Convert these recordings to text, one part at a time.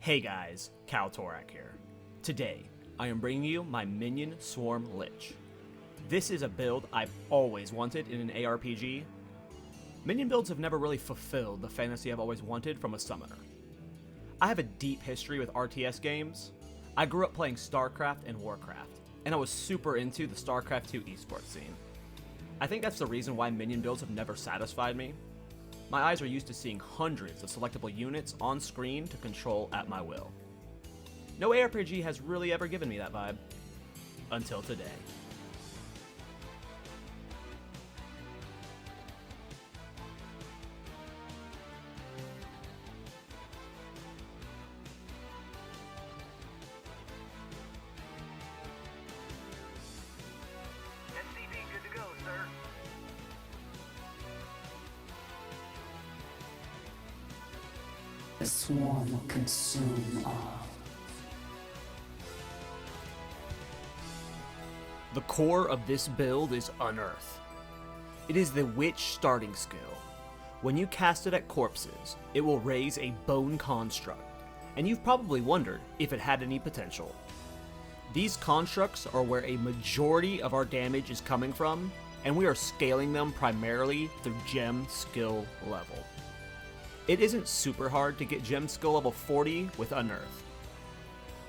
Hey guys, Kalltorak here. Today, I am bringing you my Minion Swarm Lich. This is a build I've always wanted in an ARPG. Minion builds have never really fulfilled the fantasy I've always wanted from a summoner. I have a deep history with RTS games. I grew up playing StarCraft and Warcraft, and I was super into the StarCraft 2 esports scene. I think that's the reason why Minion builds have never satisfied me. My eyes are used to seeing hundreds of selectable units on screen to control at my will. No ARPG has really ever given me that vibe. Until today. The swarm will consume all. The core of this build is Unearth. It is the witch starting skill. When you cast it at corpses, it will raise a bone construct, and you've probably wondered if it had any potential. These constructs are where a majority of our damage is coming from, and we are scaling them primarily through gem skill level. It isn't super hard to get gem skill level 40 with Unearth.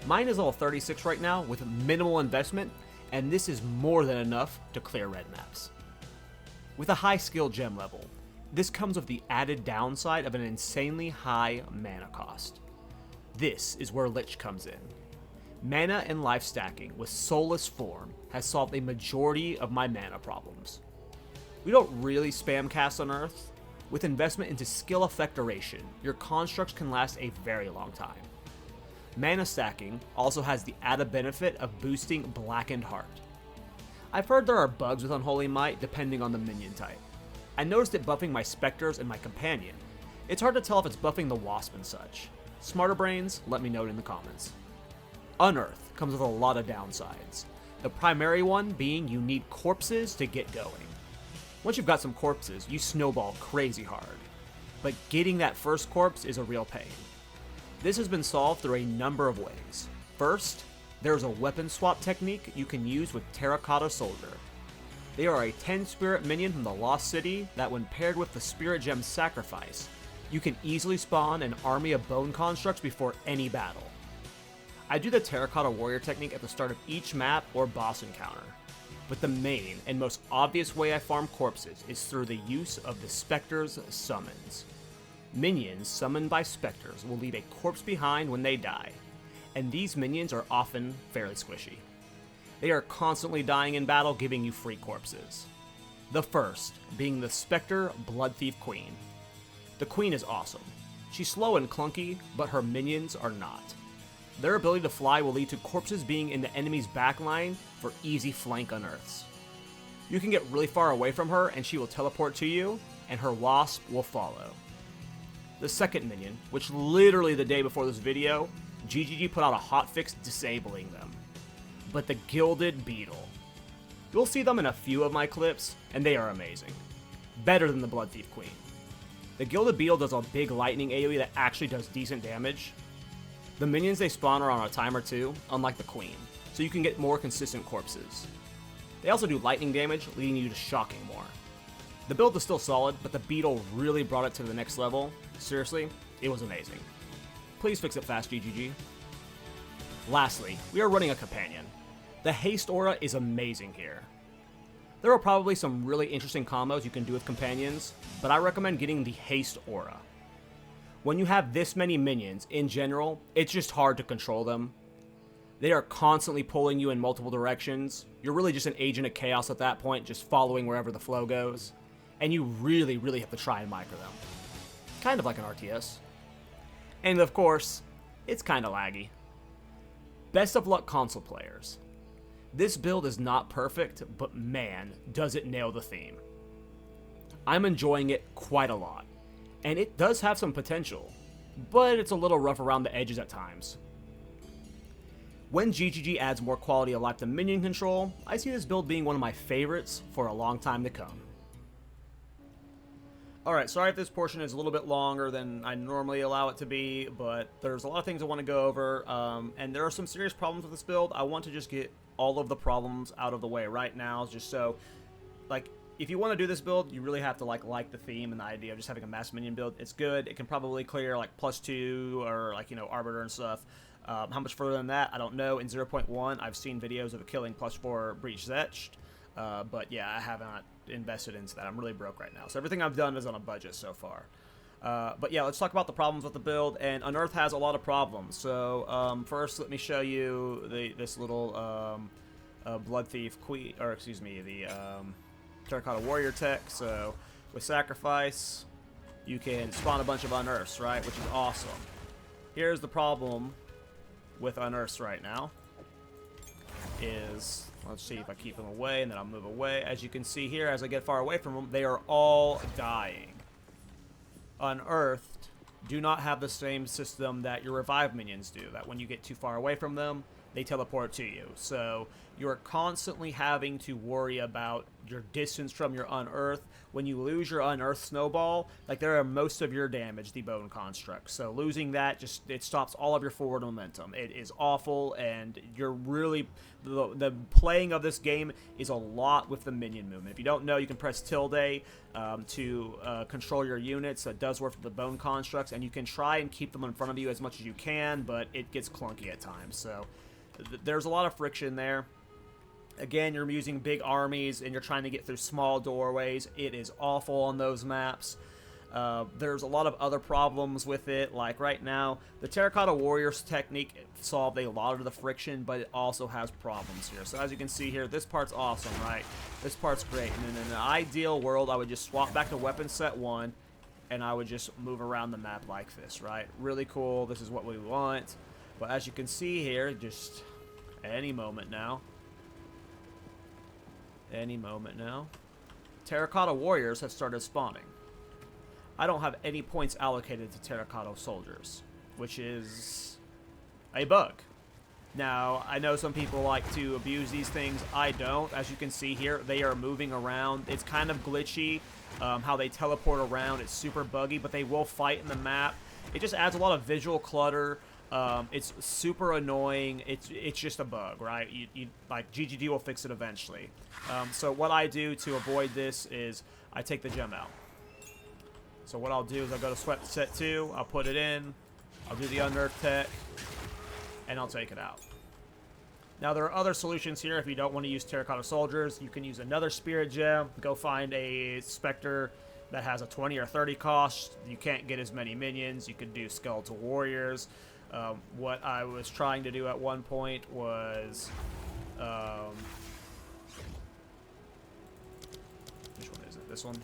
Mine is level 36 right now with minimal investment, and this is more than enough to clear red maps. With a high skill gem level, this comes with the added downside of an insanely high mana cost. This is where Lich comes in. Mana and life stacking with Soulless Form has solved a majority of my mana problems. We don't really spam cast Unearth. With investment into skill effect duration, your constructs can last a very long time. Mana stacking also has the added benefit of boosting Blackened Heart. I've heard there are bugs with Unholy Might depending on the minion type. I noticed it buffing my Spectres and my Companion. It's hard to tell if it's buffing the Wasp and such. Smarter brains, let me know in the comments. Unearth comes with a lot of downsides. The primary one being you need corpses to get going. Once you've got some corpses, you snowball crazy hard. But getting that first corpse is a real pain. This has been solved through a number of ways. First, there's a weapon swap technique you can use with Terracotta Soldier. They are a 10 spirit minion from the Lost City that when paired with the Spirit Gem Sacrifice, you can easily spawn an army of bone constructs before any battle. I do the Terracotta Warrior technique at the start of each map or boss encounter. But the main and most obvious way I farm corpses is through the use of the Spectres summons. Minions summoned by Spectres will leave a corpse behind when they die, and these minions are often fairly squishy. They are constantly dying in battle, giving you free corpses. The first being the Spectre Blood Thief Queen. The Queen is awesome. She's slow and clunky, but her minions are not. Their ability to fly will lead to corpses being in the enemy's backline for easy flank unearths. You can get really far away from her and she will teleport to you, and her wasp will follow. The second minion, which literally the day before this video, GGG put out a hotfix disabling them. But the Gilded Beetle. You'll see them in a few of my clips, and they are amazing. Better than the Blood Thief Queen. The Gilded Beetle does a big lightning AoE that actually does decent damage. The minions they spawn are on a timer too, unlike the Queen, so you can get more consistent corpses. They also do lightning damage, leading you to shocking more. The build is still solid, but the Beetle really brought it to the next level. Seriously, it was amazing. Please fix it fast, GGG. Lastly, we are running a Companion. The Haste Aura is amazing here. There are probably some really interesting combos you can do with Companions, but I recommend getting the Haste Aura. When you have this many minions, in general, it's just hard to control them. They are constantly pulling you in multiple directions. You're really just an agent of chaos at that point, just following wherever the flow goes. And you really have to try and micro them. Kind of like an RTS. And of course, it's kind of laggy. Best of luck console players. This build is not perfect, but man, does it nail the theme. I'm enjoying it quite a lot. And it does have some potential, but it's a little rough around the edges at times. When GGG adds more quality of life to minion control, I see this build being one of my favorites for a long time to come. Alright, sorry if this portion is a little bit longer than I normally allow it to be, but there's a lot of things I want to go over, and there are some serious problems with this build. I want to just get all of the problems out of the way right now, just so, like, if you want to do this build, you really have to like the theme and the idea of just having a mass minion build. It's good. It can probably clear, like, +2 or, like, you know, Arbiter and stuff. How much further than that, I don't know. In 0.1, I've seen videos of it killing +4 Breach Zetched. But yeah, I have not invested into that. I'm really broke right now. So everything I've done is on a budget so far. But yeah, let's talk about the problems with the build. And Unearth has a lot of problems. So first, let me show you this little Blood Thief Queen, or excuse me, the Terracotta Warrior tech. So with Sacrifice, you can spawn a bunch of Unearths, right? Which is awesome. Here's the problem with Unearths right now. Is, let's see if I keep them away, and then I'll move away. As you can see here, as I get far away from them, they are all dying. Unearthed do not have the same system that your revive minions do, that when you get too far away from them, they teleport to you. So you're constantly having to worry about your distance from your Unearth. When you lose your Unearth snowball, like, there are most of your damage the bone construct. So losing that, just, it stops all of your forward momentum. It is awful, and you're really, the playing of this game is a lot with the minion movement. If you don't know, you can press tilde to control your units. That does work with the bone constructs, and you can try and keep them in front of you as much as you can, but it gets clunky at times. So there's a lot of friction there. Again, you're using big armies and you're trying to get through small doorways. It is awful on those maps. There's a lot of other problems with it. Like right now, the Terracotta Warriors technique solved a lot of the friction, but it also has problems here. So as you can see here, this part's awesome, right? This part's great. And in an ideal world, I would just swap back to weapon set 1, and I would just move around the map like this, right? Really cool. This is what we want. But as you can see here, just any moment now, Terracotta Warriors have started spawning. I don't have any points allocated to Terracotta Soldiers, which is a bug. Now, I know some people like to abuse these things. I don't. As you can see here, they are moving around. It's kind of glitchy how they teleport around. It's super buggy, but they will fight in the map. It just adds a lot of visual clutter. It's super annoying. It's just a bug, right? You like, GGD will fix it eventually. So what I do to avoid this is I take the gem out. So what I'll do is I'll go to sweat set 2, I'll put it in, I'll do the Unearth tech, and I'll take it out. Now, there are other solutions here. If you don't want to use Terracotta Soldiers, you can use another Spirit Gem. Go find a Spectre that has a 20 or 30 cost. You can't get as many minions. You could do Skeletal Warriors. What I was trying to do at one point was, which one is it? This one?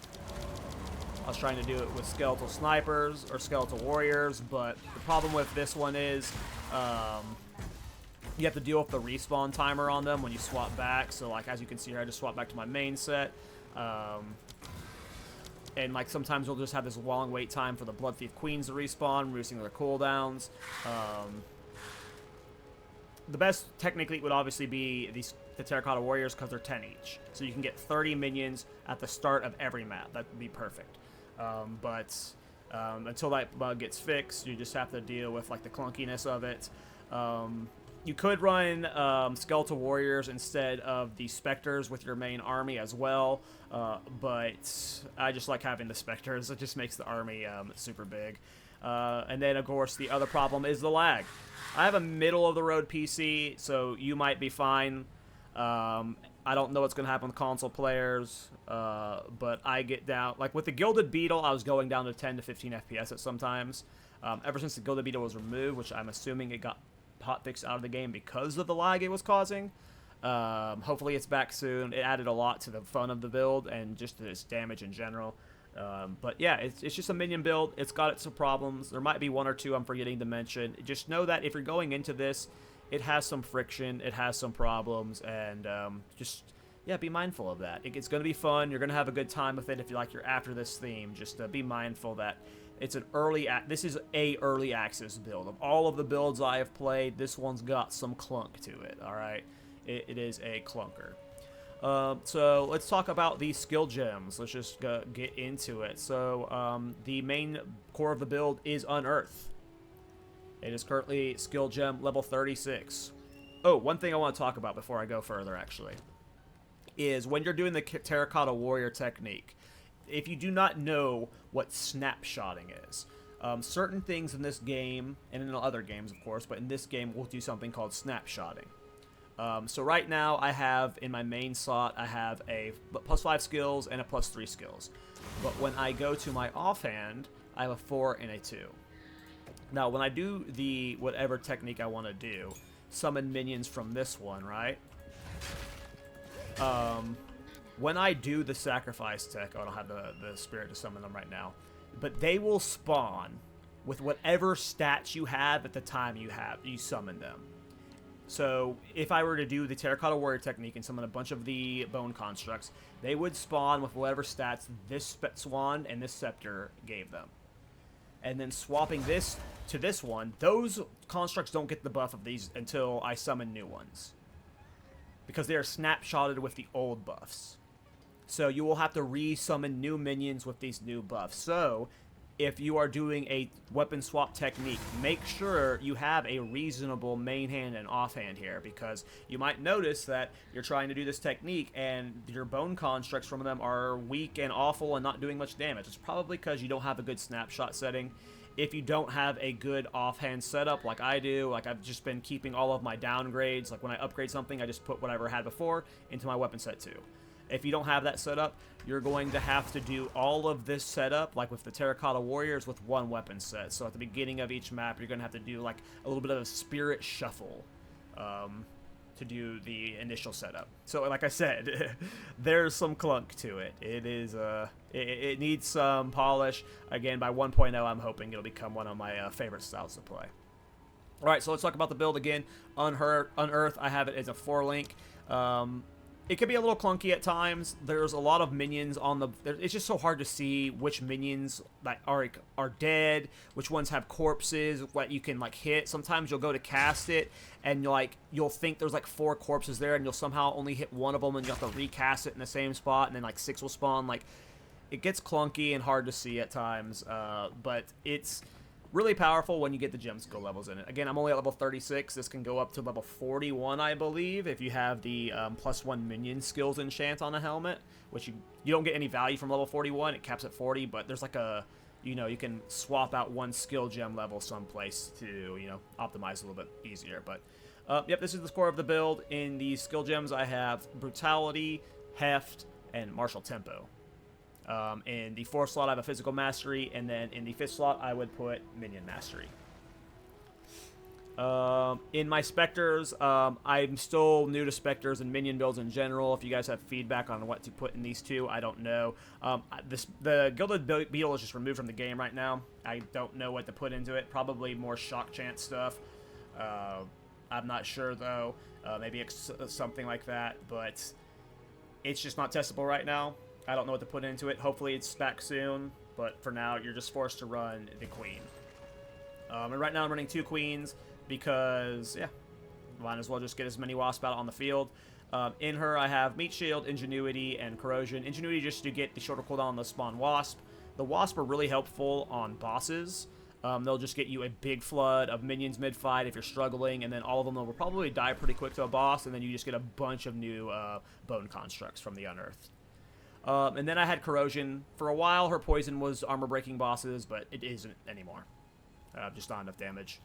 I was trying to do it with Skeletal Snipers or Skeletal Warriors, but the problem with this one is, you have to deal with the respawn timer on them when you swap back. So, like, as you can see here, I just swapped back to my main set. And, like, sometimes we'll just have this long wait time for the Blood Thief Queens to respawn, reducing their cooldowns. The best, technically, would obviously be the Terracotta Warriors, because they're 10 each. So you can get 30 minions at the start of every map. That would be perfect. But until that bug gets fixed, you just have to deal with, like, the clunkiness of it. You could run Skeletal Warriors instead of the Spectres with your main army as well, but I just like having the Spectres. It just makes the army super big. And then, of course, the other problem is the lag. I have a middle-of-the-road PC, so you might be fine. I don't know what's going to happen with console players, but I get down... Like, with the Gilded Beetle, I was going down to 10 to 15 FPS at sometimes. Ever since the Gilded Beetle was removed, which I'm assuming it got hotfixed out of the game because of the lag it was causing. Hopefully it's back soon. It added a lot to the fun of the build and just to its damage in general. But yeah, it's just a minion build. It's got some problems. There might be one or two I'm forgetting to mention. Just know that if you're going into this, it has some friction, it has some problems, and just, yeah, be mindful of that. It's going to be fun. You're going to have a good time with it if you're after this theme. Just be mindful that it's an this is a early access build. Of all of the builds I have played, this one's got some clunk to it, alright? It is a clunker. So let's talk about these skill gems. Let's just get into it. So the main core of the build is Unearth. It is currently skill gem level 36. Oh, one thing I want to talk about before I go further, actually, is when you're doing the Terracotta Warrior technique, if you do not know what snapshotting is, certain things in this game, and in other games, of course, but in this game, we'll do something called snapshotting. So right now, I have, in my main slot, I have a +5 skills and a +3 skills. But when I go to my offhand, I have a 4 and a 2. Now, when I do the whatever technique I want to do, summon minions from this one, right? When I do the sacrifice tech, I don't have the spirit to summon them right now, but they will spawn with whatever stats you have at the time you summon them. So if I were to do the Terracotta Warrior technique and summon a bunch of the bone constructs, they would spawn with whatever stats this swan and this scepter gave them. And then swapping this to this one, those constructs don't get the buff of these until I summon new ones, because they are snapshotted with the old buffs. So you will have to re-summon new minions with these new buffs. So if you are doing a weapon swap technique, make sure you have a reasonable main hand and offhand here, because you might notice that you're trying to do this technique and your bone constructs from them are weak and awful and not doing much damage. It's probably because you don't have a good snapshot setting. If you don't have a good offhand setup like I do, like I've just been keeping all of my downgrades, like when I upgrade something, I just put whatever I had before into my weapon set too. If you don't have that setup, you're going to have to do all of this setup, like with the Terracotta Warriors, with one weapon set. So at the beginning of each map, you're going to have to do like a little bit of a spirit shuffle to do the initial setup. So like I said, there's some clunk to it. It is it needs some polish. Again, by 1.0, I'm hoping it'll become one of my favorite styles to play. All right, so let's talk about the build again. Unearth, I have it as a 4-link. It can be a little clunky at times. There's a lot of minions on the... It's just so hard to see which minions that are dead, which ones have corpses, what you can like hit. Sometimes you'll go to cast it, and you'll think there's like 4 corpses there, and you'll somehow only hit one of them, and you have to recast it in the same spot, and then like 6 will spawn. Like, it gets clunky and hard to see at times, but it's really powerful when you get the gem skill levels in it. Again, I'm only at level 36. This can go up to level 41, I believe, if you have the +1 minion skills enchant on the helmet, which you don't get any value from level 41. It caps at 40, but there's like a, you can swap out one skill gem level someplace to, optimize a little bit easier. But, yep, this is the core of the build. In the skill gems, I have Brutality, Heft, and Martial Tempo. In the 4th slot, I have a Physical Mastery, and then in the 5th slot, I would put Minion Mastery. In my Spectres, I'm still new to Spectres and Minion builds in general. If you guys have feedback on what to put in these two, I don't know. The Gilded Beetle is just removed from the game right now. I don't know what to put into it. Probably more shock chance stuff. I'm not sure, though. Maybe it's something like that, but it's just not testable right now. I don't know what to put into it. Hopefully it's back soon, but for now, you're just forced to run the Queen. And right now I'm running 2 Queens because, yeah, might as well just get as many Wasp out on the field. In her, I have Meat Shield, Ingenuity, and Corrosion. Ingenuity just to get the shorter cooldown on the spawn Wasp. The Wasp are really helpful on bosses. They'll just get you a big flood of minions mid-fight if you're struggling, and then all of them will probably die pretty quick to a boss, and then you just get a bunch of new bone constructs from the Unearthed. And then I had Corrosion. For a while, her poison was armor-breaking bosses, but it isn't anymore. Just not enough damage.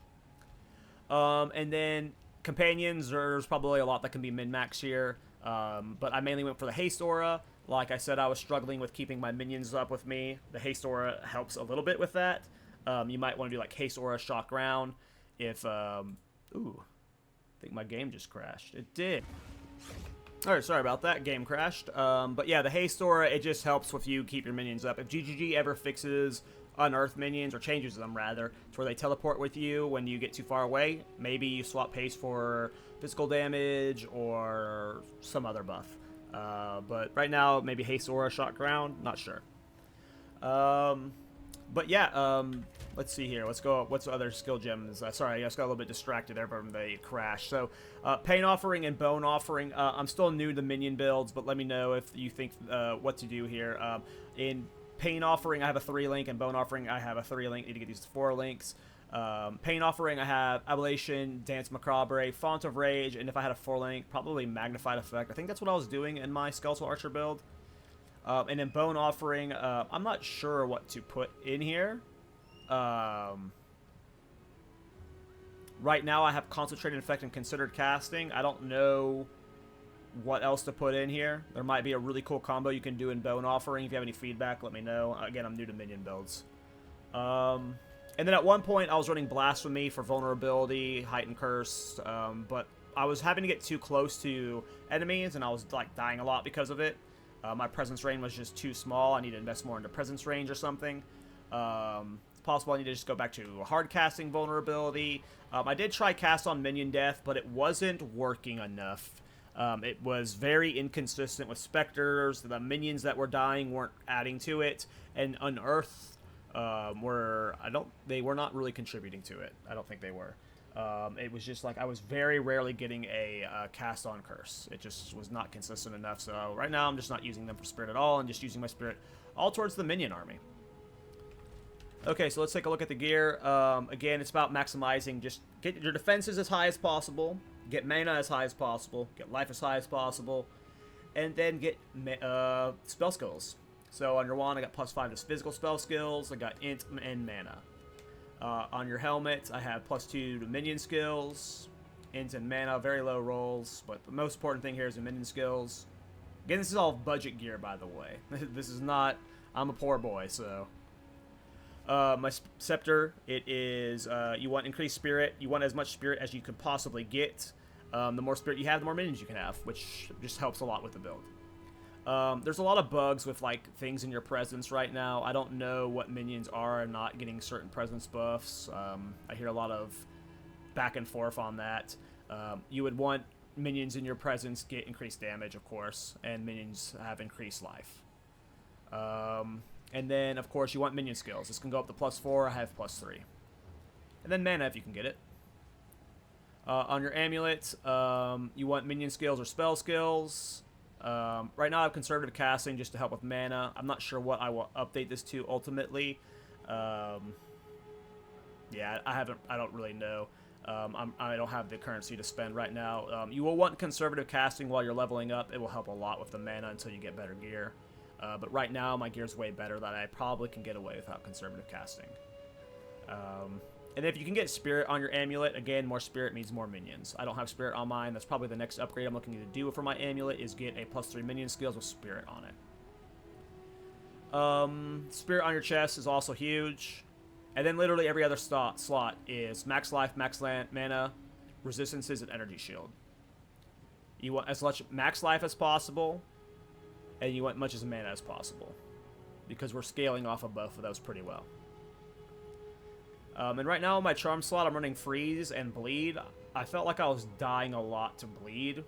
And then Companions, there's probably a lot that can be min-max here. But I mainly went for the Haste Aura. Like I said, I was struggling with keeping my minions up with me. The Haste Aura helps a little bit with that. You might want to do like Haste Aura, Shock Ground. If, ooh, I think my game just crashed. It did. Alright, sorry about that. Game crashed. But yeah, the Haste Aura, it just helps with you keep your minions up. If GGG ever fixes Unearth minions, or changes them rather, to where they teleport with you when you get too far away, maybe you swap haste for physical damage or some other buff. But right now, maybe Haste Aura, Shock Ground, not sure. But yeah, let's see here. Let's go. What's other skill gems? Sorry, I just got a little bit distracted there from the crash. So, Pain Offering and Bone Offering. I'm still new to Minion builds, but let me know if you think what to do here. In Pain Offering, I have a 3-link, and Bone Offering, I have a 3-link. Need to get these 4 links. Pain Offering, I have Ablation, Dance Macabre, Font of Rage, and if I had a 4-link, probably Magnified Effect. I think that's what I was doing in my Skeletal Archer build. And then Bone Offering, I'm not sure what to put in here. Right now I have Concentrated Effect and Considered Casting. I don't know what else to put in here. There might be a really cool combo you can do in Bone Offering. If you have any feedback, let me know. Again, I'm new to Minion builds. And then at one point I was running Blasphemy for Vulnerability, Heightened Curse, but I was having to get too close to enemies, and I was like dying a lot because of it. My presence range was just too small. I need to invest more into presence range or something. It's possible I need to just go back to hard casting vulnerability. I did try cast on minion death, but it wasn't working enough. It was very inconsistent with Spectres. The minions that were dying weren't adding to it, and Unearth they were not really contributing to it. I don't think they were. It was just like I was very rarely getting a cast on curse. It just was not consistent enough. So right now I'm just not using them for spirit at all, and just using my spirit all towards the minion army. Okay, so let's take a look at the gear. Again, it's about maximizing. Just get your defenses as high as possible, get mana as high as possible, get life as high as possible, and then get spell skills. So on your wand, I got +5 to physical spell skills. I got int and mana. On your helmet, I have +2 to minion skills, int and mana, very low rolls, but the most important thing here is the minion skills. Again, this is all budget gear, by the way. This is not, I'm a poor boy, so. My scepter, it is, you want increased spirit, you want as much spirit as you could possibly get. The more spirit you have, the more minions you can have, which just helps a lot with the build. There's a lot of bugs with like things in your presence right now. I don't know what minions are not getting certain presence buffs. I hear a lot of back and forth on that. You would want minions in your presence get increased damage, of course, and minions have increased life. And then, of course, you want minion skills. This can go up to +4. I have +3. And then mana if you can get it. On your amulet, you want minion skills or spell skills. Right now I have conservative casting just to help with mana. I'm not sure what I will update this to ultimately. Yeah, I don't really know. I don't have the currency to spend right now. You will want conservative casting while you're leveling up. It will help a lot with the mana until you get better gear. But right now my gear's way better that I probably can get away without conservative casting. And if you can get spirit on your amulet, again, more spirit means more minions. I don't have spirit on mine. That's probably the next upgrade I'm looking to do for my amulet is get a +3 minion skills with spirit on it. Spirit on your chest is also huge. And then literally every other slot is max life, max mana, resistances, and energy shield. You want as much max life as possible, and you want much as mana as possible, because we're scaling off of both of those pretty well. And right now, in my charm slot, I'm running freeze and bleed. I felt like I was dying a lot to bleed,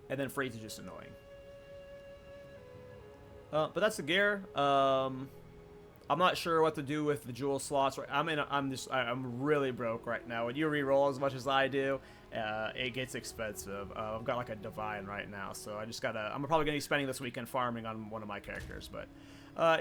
and then freeze is just annoying. But that's the gear. I'm not sure what to do with the jewel slots. I'm really broke right now. When you reroll as much as I do, it gets expensive. I've got like a divine right now, so I'm probably gonna be spending this weekend farming on one of my characters, but.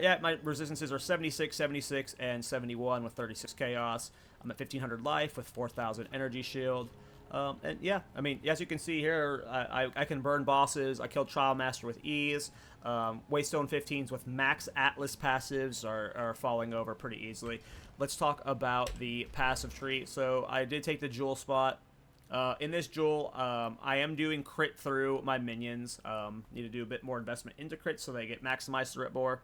Yeah, my resistances are 76, 76, and 71 with 36 chaos. I'm at 1500 life with 4000 energy shield. And yeah, I mean, as you can see here, I can burn bosses. I killed Trial Master with ease. Waystone 15s with max Atlas passives are falling over pretty easily. Let's talk about the passive tree. So I did take the jewel spot. In this jewel, I am doing crit through my minions. Need to do a bit more investment into crit so they get maximized threat bore.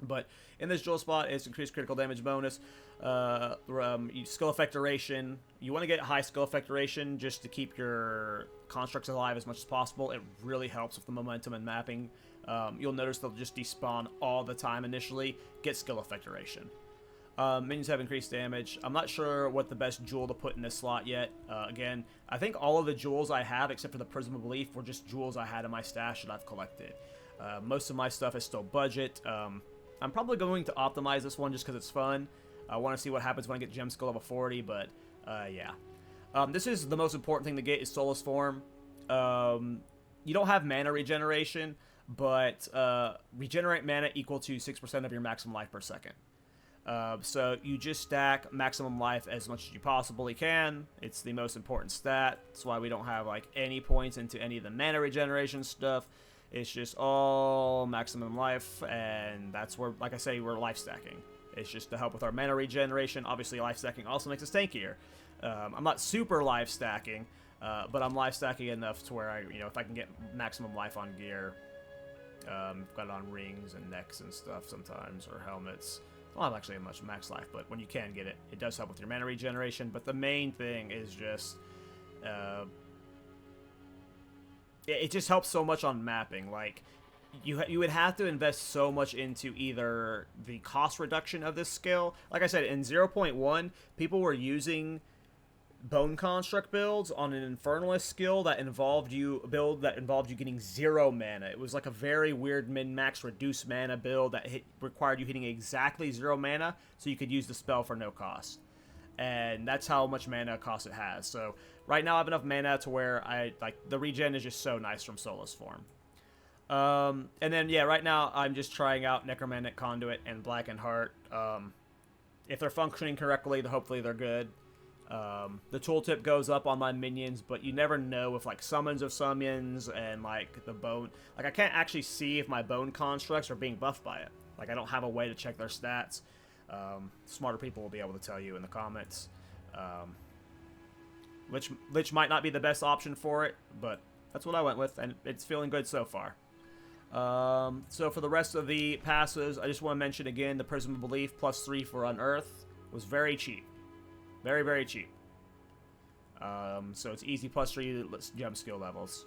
But in this jewel spot, it's increased critical damage bonus, skill effect duration. You want to get high skill effect duration just to keep your constructs alive as much as possible. It really helps with the momentum and mapping. You'll notice they'll just despawn all the time initially. Get skill effect duration. Minions have increased damage. I'm not sure what the best jewel to put in this slot yet. Again, I think all of the jewels I have, except for the Prism of Belief, were just jewels I had in my stash that I've collected. Most of my stuff is still budget. I'm probably going to optimize this one just because it's fun. I want to see what happens when I get Gem Skill level 40, but yeah. This is the most important thing to get is Soulless Form. You don't have mana regeneration, but regenerate mana equal to 6% of your maximum life per second. So you just stack maximum life as much as you possibly can. It's the most important stat. That's why we don't have like any points into any of the mana regeneration stuff. It's just all maximum life, and that's where, like I say, we're life stacking. It's just to help with our mana regeneration. Obviously, life stacking also makes us tankier. I'm not super life stacking, but I'm life stacking enough to where if I can get maximum life on gear, I've got it on rings and necks and stuff sometimes, or helmets. I don't have actually much max life, but when you can get it, it does help with your mana regeneration. But the main thing is just, it just helps so much on mapping. Like, you would have to invest so much into either the cost reduction of this skill. Like I said, in 0.1, people were using Bone Construct builds on an Infernalist skill that involved you getting 0 mana. It was like a very weird min-max reduced mana build that required you hitting exactly 0 mana so you could use the spell for no cost. And that's how much mana cost it has. So right now I have enough mana to where the regen is just so nice from Soulless Form. And then yeah, right now I'm just trying out Necromantic Conduit and Blackened Heart. If they're functioning correctly, hopefully they're good. The tooltip goes up on my minions, but you never know if like summons of summons and like the bone, like I can't actually see if my bone constructs are being buffed by it. Like I don't have a way to check their stats. Smarter people will be able to tell you in the comments. Lich might not be the best option for it, but that's what I went with, and it's feeling good so far. So for the rest of the passes, I just want to mention again, the Prism of Belief +3 for Unearth was very cheap. Very, very cheap. So it's easy +3 gem skill levels.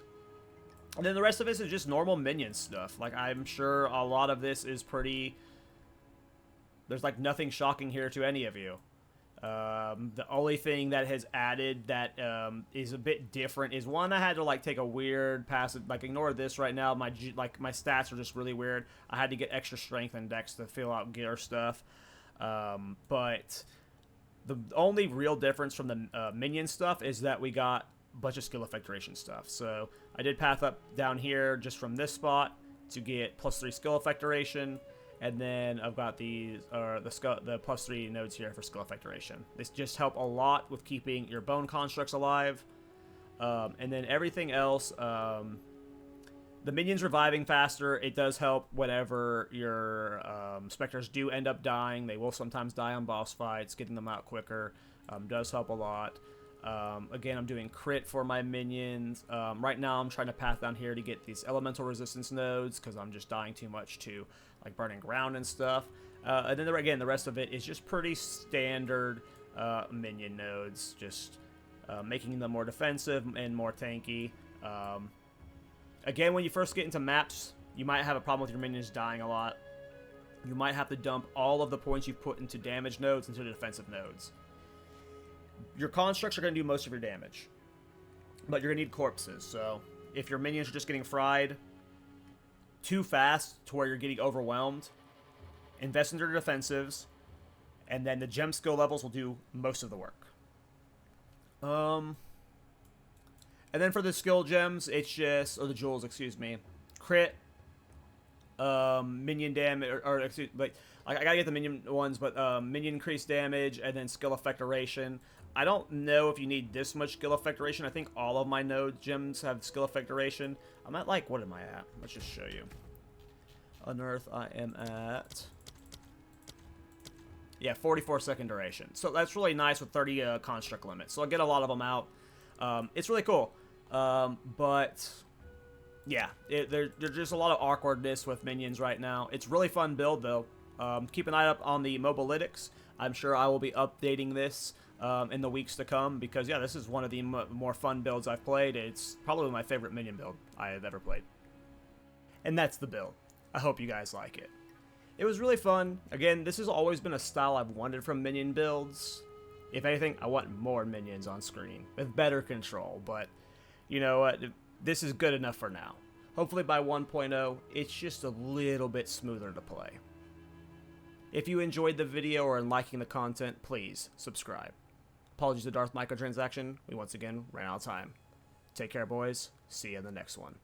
And then the rest of this is just normal minion stuff. Like, I'm sure a lot of this is pretty... There's, like, nothing shocking here to any of you. The only thing that has added that is a bit different is one, I had to, like, take a weird passive... Like, ignore this right now. My stats are just really weird. I had to get extra strength and dex to fill out gear stuff. But... The only real difference from the minion stuff is that we got a bunch of skill effectoration stuff. So I did path up down here just from this spot to get +3 skill effectoration, and then I've got the +3 nodes here for skill effectoration. This just help a lot with keeping your bone constructs alive, and then everything else. The minions reviving faster, it does help whenever your Spectres do end up dying. They will sometimes die on boss fights. Getting them out quicker does help a lot. Again, I'm doing crit for my minions. Right now, I'm trying to path down here to get these elemental resistance nodes because I'm just dying too much to like burning ground and stuff. And then again, the rest of it is just pretty standard minion nodes, just making them more defensive and more tanky. Again, when you first get into maps, you might have a problem with your minions dying a lot. You might have to dump all of the points you've put into damage nodes into the defensive nodes. Your constructs are going to do most of your damage, but you're going to need corpses. So if your minions are just getting fried too fast to where you're getting overwhelmed, invest in your defensives, and then the gem skill levels will do most of the work. And then for the skill gems, it's just, or the jewels, excuse me, crit, minion damage, or excuse, like I gotta get the minion ones, but minion increased damage, and then skill effectoration. I don't know if you need this much skill effectoration. I think all of my node gems have skill effectoration. I'm at like, what am I at? Let's just show you. Unearth, I am at, yeah, 44 second duration. So that's really nice with 30 construct limit. So I'll get a lot of them out. It's really cool, but yeah, there's just a lot of awkwardness with minions right now. It's really fun build though. Keep an eye up on the mobalytics. I'm sure I will be updating this in the weeks to come because yeah, this is one of the more fun builds I've played. It's probably my favorite minion build I have ever played. And that's the build. I hope you guys like it. It was really fun. Again, this has always been a style I've wanted from minion builds. If anything, I want more minions on screen with better control, but you know what? This is good enough for now. Hopefully by 1.0, it's just a little bit smoother to play. If you enjoyed the video or are liking the content, please subscribe. Apologies to Darth microtransaction, we once again ran out of time. Take care, boys. See you in the next one.